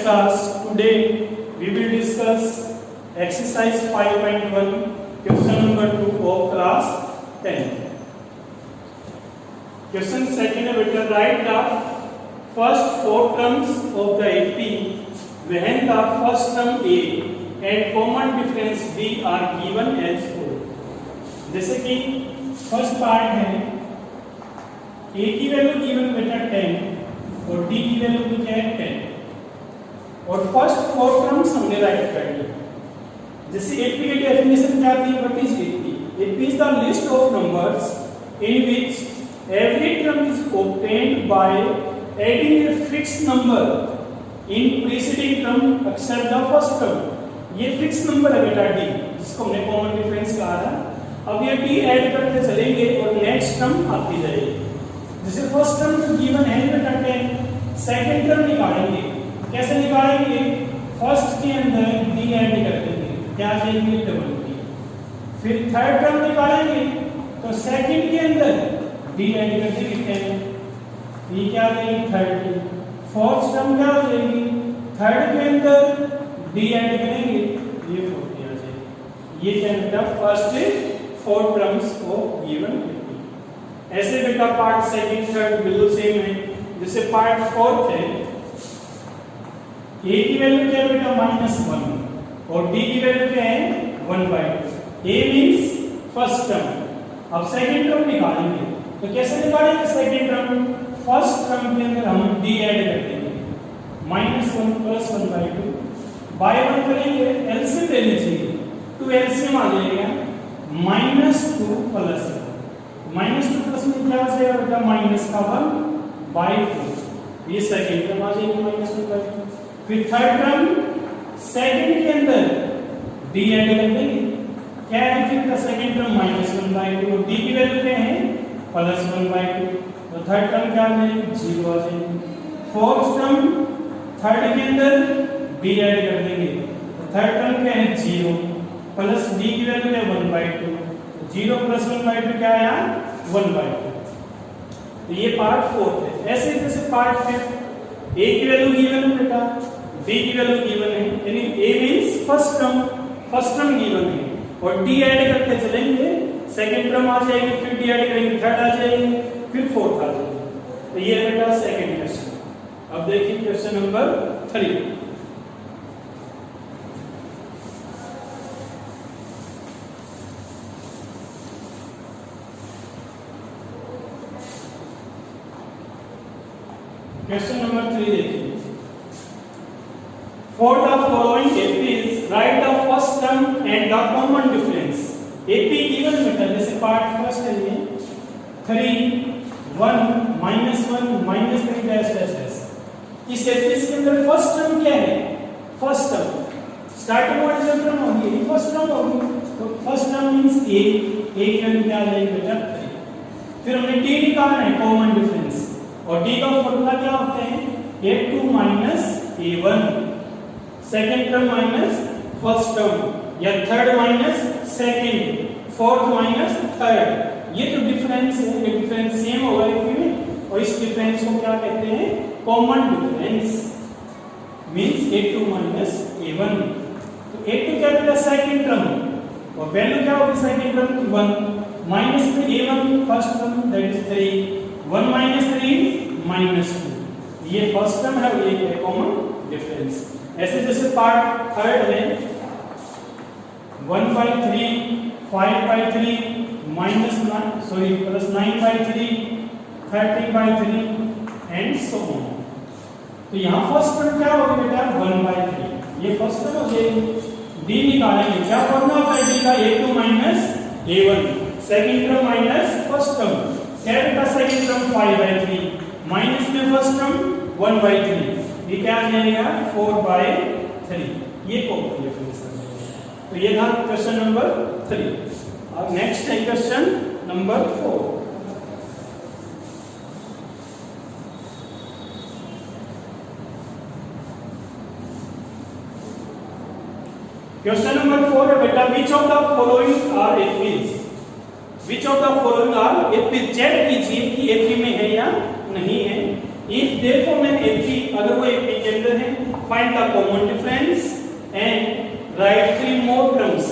class. Today we will discuss exercise 5.1 question number 2 of class 10. Question second है बेटा, write the first 4 terms of the AP when the first term A and common difference B are given as follows. जैसे कि first part है A की value given बेटा 10 और D की value भी क्या है 10 और फर्स्ट 4 टर्म्स हमने राइट कर लिए. जैसे AP की डेफिनेशन क्या थी, what is AP? AP is the list of numbers in which every term is obtained by adding a fixed number in preceding term except the first term. ये fix number है बेटा D, जिसको हमने common difference कहा था. अब ये D add करते चलेंगे और नेक्स्ट टर्म आती जाएगी. जैसे फर्स्ट टर्म जो गिवन है बेटा 10, सेकंड टर्म निकालेंगे. कैसे निकालेंगे? फर्स्ट के अंदर D ऐड कर देंगे, क्या आ जाएगी डबल D. फिर थर्ड टर्म निकालेंगे तो सेकंड के अंदर D ऐड कर देंगे 10, ये क्या आ जाएगी 30. फोर्थ टर्म क्या हो जाएगी, थर्ड के अंदर D ऐड करेंगे, ये 40 आ जाएगी. ये क्या बेटा first 4 terms of given AP. ऐसे बेटा पार्ट सेकंड थर्ड बिल्कुल सेम है. जैसे पार्ट फोर्थ है, A की वैल्यू क्या है बेटा -1 और D की वैल्यू क्या है 1/2. A means first term. अब सेकंड टर्म निकालेंगे तो कैसे निकालेंगे सेकंड टर्म? फर्स्ट टर्म के अंदर हम D ऐड कर देंगे, -1 + 1/2 बाय 1 करेंगे, एलसीएम ले लीजिए तो एलसीएम आ जाएगा -2 + 1. -2 में क्या आ जाएगा बेटा -1/2. ये सेकंड टर्म आ जाएगी -1/2. फिर थर्ड टर्म सेकंड के अंदर D ऐड कर देंगे, क्या है फिर सेकंड टर्म -1/2 और D की वैल्यू क्या है +1/2. तो थर्ड टर्म क्या आ जाएगी 0 आ जाएगी. फोर्थ टर्म थर्ड के अंदर D ऐड कर देंगे तो थर्ड टर्म क्या है 0 प्लस D की वैल्यू है 1/2. 0 + 1/2 क्या आया 1/2. तो ये पार्ट फोर्थ है. ऐसे जैसे पार्ट फिफ्थ, A की वैल्यू गिवन है बेटा, D की वैल्यू गिवन है, यानी A means first term given है और D ऐड करके चलेंगे, सेकंड टर्म आ जाएगी, फिर D ऐड करेंगे, थर्ड आ जाएगी, फिर फोर्थ आ जाएगी. तो ये है बेटा सेकंड क्वेश्चन. अब देखिए क्वेश्चन नंबर 3. क्वेश्चन नंबर 3 देखिए. For the following APs, write the first term and the common difference. AP given बेटा, जैसे पार्ट फर्स्ट है ये 3 1 -1 -3 डैश डैश डैश. इस AP के अंदर फर्स्ट टर्म क्या है? फर्स्ट टर्म स्टार्टिंग वाली जो टर्म होगी ये फर्स्ट टर्म होगी. तो फर्स्ट टर्म मींस A की वैल्यू क्या आ जाएगी बेटा 3. फिर हमने D निकालना है कॉमन डिफरेंस और D का फॉर्मूला क्या होता है A2 - A1. Second term minus first term या third minus second, fourth minus third. ये जो डिफरेंस है ये डिफरेंस सेम होगा में और इस डिफरेंस को क्या कहते हैं common difference. Means A2 - A1. तो A2 क्या होगा सेकंड टर्म और वैल्यू क्या होगी सेकंड टर्म की 1 माइनस में A1 first term that is 3 1 - 3 -2. ये फर्स्ट टर्म है और ये है कॉमन डिफरेंस. ऐसे जैसे पार्ट थर्ड है 1/3 5/3 +9/3 30/3 एंड सो ऑन. तो यहाँ फर्स्ट टर्म क्या होगी बेटा 1/3. ये फर्स्ट टर्म हो जाएगी. D निकालेंगे, क्या फॉर्मूला होता है D का A2 - A1. Second term minus first term, क्या बेटा सेकंड टर्म 5/3 माइनस में फर्स्ट टर्म 1/3. ये क्या आ जाएगा 4/3. ये कॉमन डिफरेंस है. तो ये था क्वेश्चन नंबर 3. अब नेक्स्ट है क्वेश्चन नंबर 4. क्वेश्चन नंबर 4 है बेटा, which of the following are APs? Which of the following are APs? Check कीजिए कि AP में है या नहीं है. इफ देयरफॉर मैं AP, अगर वो AP के अंदर है find the common difference and write 3 more terms.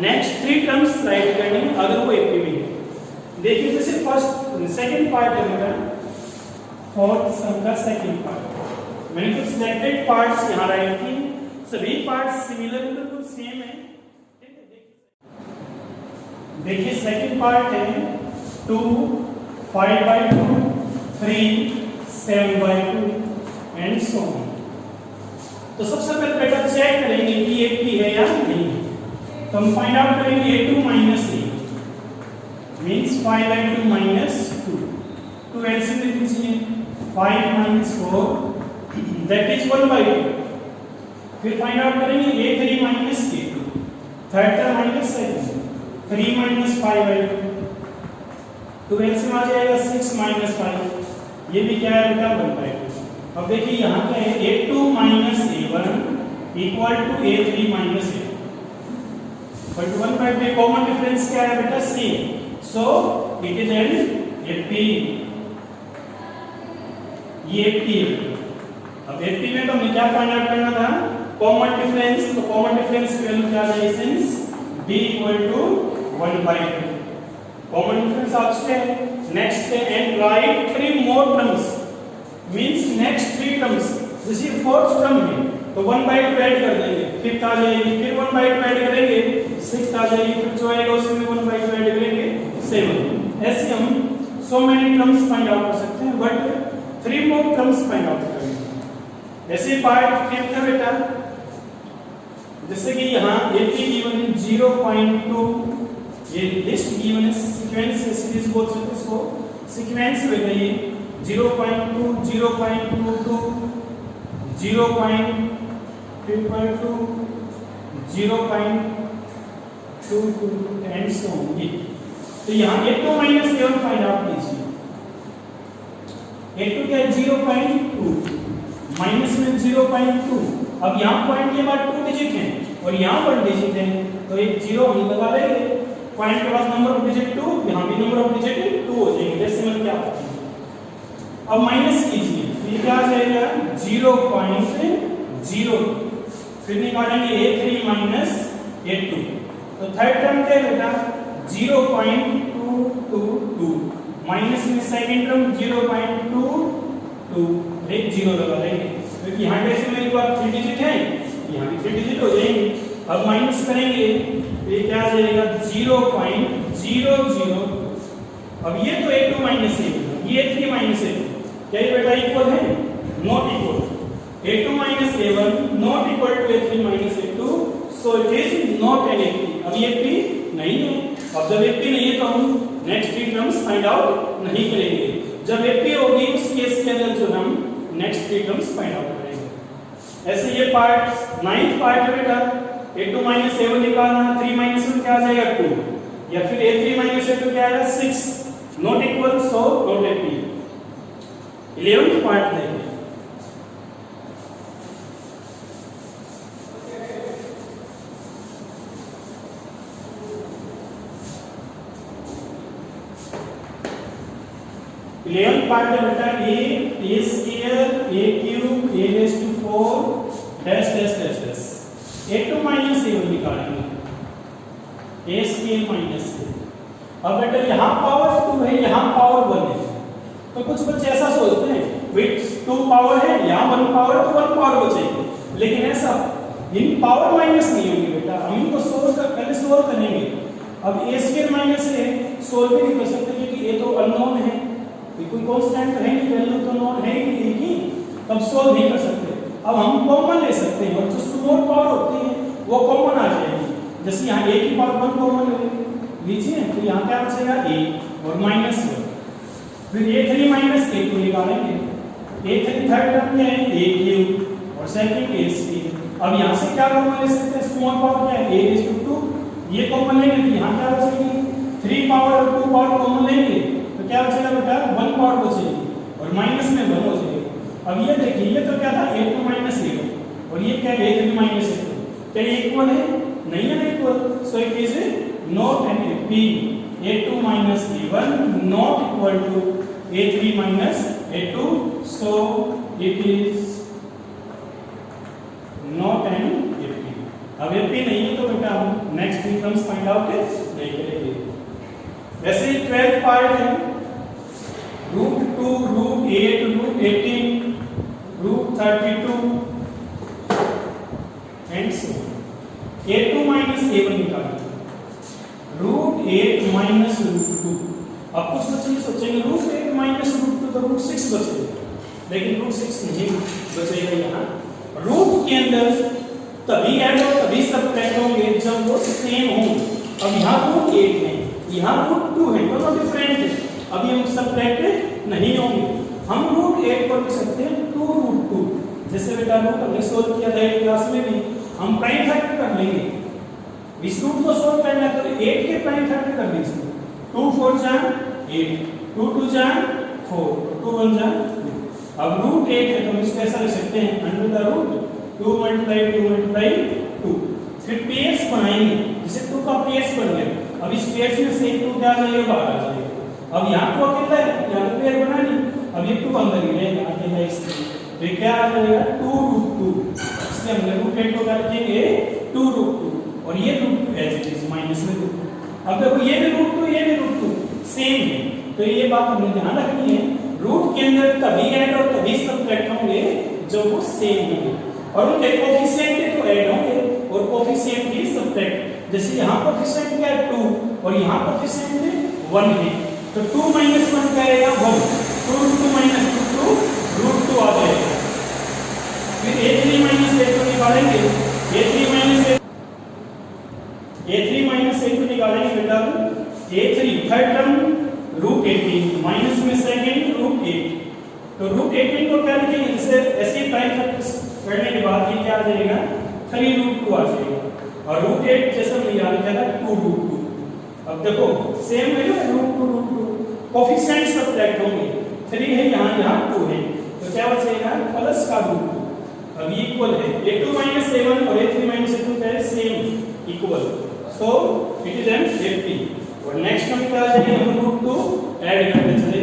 Next 3 terms write करनी अगर वो AP में है. देखिए जैसे फर्स्ट सेकंड पार्ट है मेरा फोर्थ सम का सेकंड पार्ट. मैंने कुछ सिलेक्टेड पार्ट्स यहाँ राइट की. सभी पार्ट्स सिमिलर बिल्कुल सेम है. देखिए सेकंड पार्ट है 2 5/2 3 7/2 एंड सो ऑन. तो सबसे पहले बेटा चेक करेंगे कि ये AP है या नहीं. तो हम फाइंड आउट करेंगे A2 minus A means 5/2 minus 2. 2 LCM ले लीजिए. 5 minus 4 दैट इज 1/2. फिर फाइंड आउट करेंगे A3 minus A2 third term minus 7 3 minus 5/2. 2 LCM आ जाएगा 6 minus 5. ये भी क्या है बेटा 1/2. अब देखिए यहाँ क्या है A2 minus A1 equal to A3 minus A2. But 1/2 common difference क्या है बेटा same. So it is an AP. ये AP है. अब AP में तो हमें क्या फाइंड आउट करना था कॉमन डिफरेंस. तो कॉमन डिफरेंस की वैल्यू क्या है since B equal to 1/2. Common difference आपसे है. नेक्स्ट है and right 3 more terms means next 3 terms. जैसे फोर्थ टर्म है तो 1/2 ऐड कर देंगे. फिफ्थ आ जाएगी. फिर 1/2 ऐड करेंगे. सिक्स्थ आ जाएगी. फिर जो आएगा उसमें 1/2 ऐड करेंगे 7. ऐसे हम so many terms find out कर सकते हैं. But 3 more terms find out करेंगे. ऐसे पार्ट फिफ्थ है बेटा. जैसे कि यहाँ AP गिवन है 0.2. ये लिस्ट गिवन है सीक्वेंस सीरीज बोल सकते हैं इसको. सीक्वेंस में ये 0.2 0.22 0.2 0.22 एंड सो ऑन. तो यहाँ A2 minus A1 find out कीजिए. A2 क्या है 0.2 माइनस में 0.2. अब यहाँ पॉइंट के बाद 2 डिजिट है और यहाँ 1 डिजिट है तो एक 0 हम लगा देंगे. पॉइंट के बाद नंबर ऑफ डिजिट 2 यहाँ भी नंबर ऑफ डिजिट 2 हो जाएंगे. डेसिमल क्या होगा. अब माइनस कीजिए. ये क्या आ जाएगा 0.0. फिर निकालेंगे A3 minus A2. तो थर्ड टर्म क्या है बेटा 0.222 माइनस में सेकंड टर्म 0.22 एक 0 लगा देंगे क्योंकि यहाँ डेसिमल के बाद 3 डिजिट है. यहाँ भी 3 डिजिट हो जाएंगे. अब माइनस करेंगे तो ये क्या आ जाएगा 0.002. अब ये तो A2 minus A2 ये A3 minus A2 क्या ये बेटा इक्वल है not equal. A2 minus A1 not equal to A3 minus A2 so it is not an AP. अब ये AP नहीं है. अब जब AP नहीं है तो हम नेक्स्ट 3 टर्म्स फाइंड आउट नहीं करेंगे. जब AP होगी उस केस के अंदर जो हम नेक्स्ट 3 टर्म्स फाइंड आउट करेंगे. ऐसे ये पार्ट 9th पार्ट है बेटा. A2 minus A1 निकालना 3 minus 1 क्या आ जाएगा 2 या फिर A3 minus A2 क्या आएगा 6 not equal so not AP. 11th part देखिए.11th पार्ट है बेटा A square A cube A raise to 4 dash dash dash dash. A2 minus A1 निकालेंगे. A square minus. अब बेटा यहाँ पावर 2 है यहाँ पावर 1 है. तो कुछ बच्चे ऐसा सोचते हैं विथ 2 पावर है यहाँ 1 पावर है तो 1 पावर बचेगी. लेकिन ऐसा इन पावर माइनस नहीं होंगे बेटा. हम इनको पहले सोल्व करेंगे. अब A square minus A solve भी नहीं कर सकते क्योंकि ये तो अननोन है. कोई कांस्टेंट है नहीं वैल्यू तो नॉन है ही नहीं की तब सोल्व नहीं कर सकते. अब हम कॉमन ले सकते हैं और जो स्मॉल पावर होती है वो कॉमन आ जाएगी. जैसे यहाँ A की पावर 1 कॉमन लीजिए तो यहाँ क्या बचेगा A और माइनस 1. फिर A3 minus A2 निकालेंगे. A3 थर्ड टर्म क्या है A क्यूब और सेकंड A स्क्वायर. अब यहाँ से क्या कॉमन ले सकते हैं स्मॉल पावर क्या है A रेज़ टू 2. ये कॉमन लेंगे तो यहाँ क्या बचेगी 3 पावर और 2 पावर कॉमन लेंगे तो क्या बचेगा बेटा 1 पावर बचेगी और माइनस में 1 हो जाएगी. अब ये देखिए ये तो क्या था A2 minus A1 और ये क्या है A3 minus A2. क्या ये इक्वल है नहीं है ना equal. So it is not N AP. A2 minus A1 not equal to A3 minus A2 so it is अब एपी नहीं है तो बेटा हम नेक्स्ट टर्म्स फाइंड आउट नहीं करेंगे। वैसे ही 12th पार्ट है √2 √8 √18 √32 and so a2 minus a1 निकालिए √8 minus √2। अब कुछ बच्चे सोचेंगे √8 minus √2 तो √6 बचेगा, लेकिन √6 नहीं बचेगा। यहाँ रूट के अंदर तभी ऐड और तभी सब्ट्रैक्ट होंगे जब वो सेम होंगे। अब यहाँ √8 है, यहाँ √2 है, दोनों डिफरेंट है, अभी हम सब्ट्रैक्ट नहीं होंगे। हम √8 को लिख सकते हैं 2 √2। जैसे बेटा रूट हमने सोल्व किया था क्लास में भी, हम प्राइम फैक्टर कर लेंगे। इस रूट को सोल्व करना है तो 8 के प्राइम फैक्टर कर लीजिए। 2 4 जा 8, 2 2 जा 4, 2 1 जा 2। अब √8 है तो हम इसको ऐसा लिख सकते हैं अंडर द रूट 2 × 2। फिर पेयर्स बनाएंगे, जैसे 2 का पेयर्स बन गया। अब इस पेयर्स में से 2 क्या आ जाएगा, बाहर आ जाएगा। अब यहाँ 2 अकेला है, यहाँ तो पेयर बना नहीं, अब ये 2 अंदर ही रहेगा अकेला इसलिए, तो ये क्या आ जाएगा 2 √2। इसलिए हमने √8 को कर देंगे 2 √2 और ये √2 एज इट इज माइनस में 2। अब देखो ये भी √2 ये भी √2 सेम है, तो ये बात हमने ध्यान रखनी है। रूट के अंदर तभी ऐड और तभी सब्ट्रैक्ट होंगे जब वो सेम होंगे, और उनके कोफिशिएंट तो ऐड होंगे और कोफिशिएंट भी सब्ट्रैक्ट। जैसे यहाँ कोफिशिएंट क्या है 2 और यहाँ कोफिशिएंट 1 है, तो 2 - 1 क्या आएगा 1, 2 √2 - 2 √2 आ जाएगा। फिर a3 - a2 निकालेंगे, a3 - a2 निकालेंगे बेटा। a3 थर्ड टर्म √18 माइनस में सेकंड √8, तो √18 को क्या लिखेंगे, जैसे ऐसे प्राइम फैक्टर्स करने के बाद ये क्या आ जाएगा 3 √2 आ जाएगा, और √8 जैसा हमने याद किया था 2 √2। अब देखो सेम है ना, √2 कोफिशिएंट सब्ट्रैक्ट होंगे, 3 है यहाँ 2 है, तो क्या बचेगा प्लस का √2। अब ये इक्वल है a2 - a1 और a3 - a2 क्या है same equal, so it is an FP. और नेक्स्ट टर्म क्या आ जाएगा, √2 ऐड करते चले,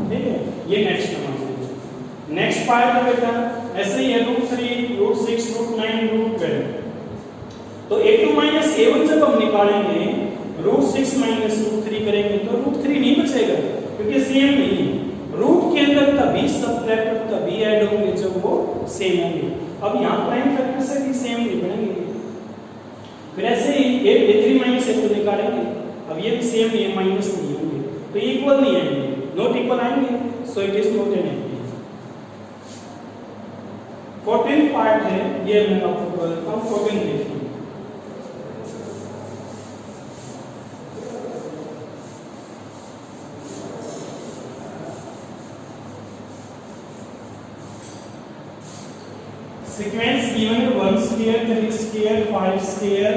ठीक है, ये नेक्स्ट टर्म आ जाएगा। नेक्स्ट पार्ट है बेटा ऐसे ही है √3 √6 √9 √12। तो a2 - a1 जब हम निकालेंगे √6 - √3 करेंगे तो √3 नहीं बचेगा क्योंकि सेम नहीं है। रूट के अंदर तभी सब्ट्रैक्ट और तभी ऐड होंगे जब वो सेम होंगे। अब यहाँ प्राइम फैक्टर से भी सेम नहीं बनेंगे। फिर ऐसे ही a3 - a2 निकालेंगे, अब ये भी सेम नहीं है, माइनस नहीं होंगे, तो इक्वल नहीं आएंगे, नॉट इक्वल आएंगे, सो it is not an FP. 14th part है, ये मैं आपको बताता हूँ। 14 देखिए, सीक्वेंस गिवन है 1 square 3 square 5 square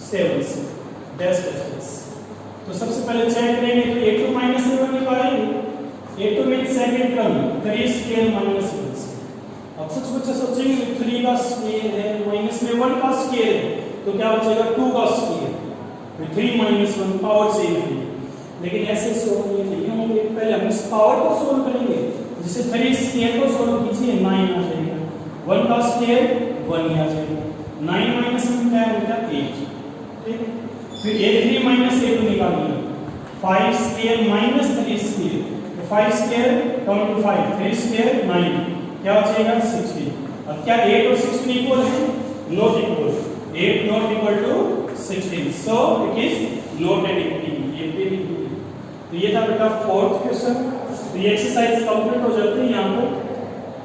7 square that's that's. तो सबसे पहले चेक करेंगे तो a2 - a1 निकालेंगे। a2 means second term 3 square minus 1 square. अब कुछ बच्चे सोचेंगे 3 का स्क्वायर है माइनस में 1 का स्क्वायर है तो क्या बचेगा 2 का स्क्वायर, तो 3 - 1 पावर सेम है, लेकिन ऐसे सोल्व नहीं होंगे। पहले हम इस पावर को सोल्व करेंगे, जैसे 3 स्क्वायर को सोल्व कीजिए 9 आ जाएगा, 1 का स्क्वायर 1 ही आ जाएगा, 9 - 1 क्या है बेटा 8, ठीक है। फिर a3 - a2 निकालिए, 5 स्क्वायर माइनस 3 स्क्वायर, तो 5 स्क्वायर काउंट टू 5, 3 स्क्वायर 9, क्या बचेगा 16। अब क्या 8 और 16 इक्वल है, not equal, 8 not equal to 16, so it is not an FP. तो ये था बेटा 4th क्वेश्चन। तो ये एक्सरसाइज कंप्लीट हो जाती है यहाँ पर।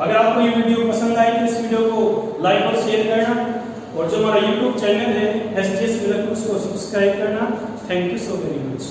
अगर आपको ये वीडियो पसंद आई तो इस वीडियो को लाइक और शेयर करना, और जो हमारा YouTube चैनल है SGS मिराकल्स को सब्सक्राइब करना। Thank you so very much.